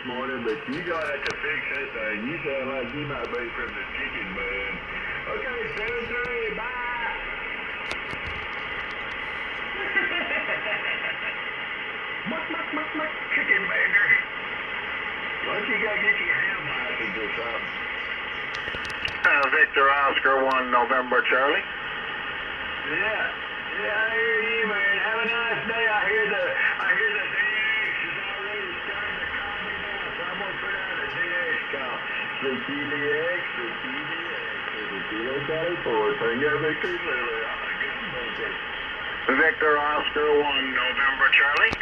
morning, but you got to fix that thing. You sound like you might be from the chicken man. Okay, 7-3, bye. Muck, chicken banger. Why don't you go get your ham license or something? Victor Oscar 1 November Charlie. Yeah, I hear you, man. Have a nice day. I hear the DX is already starting to call me now, so I'm gonna put out a DX call. The TDX, the Kilo Charlie 4, Tango Victor Zulu. I'm a gun bunker. Victor Oscar 1 November Charlie.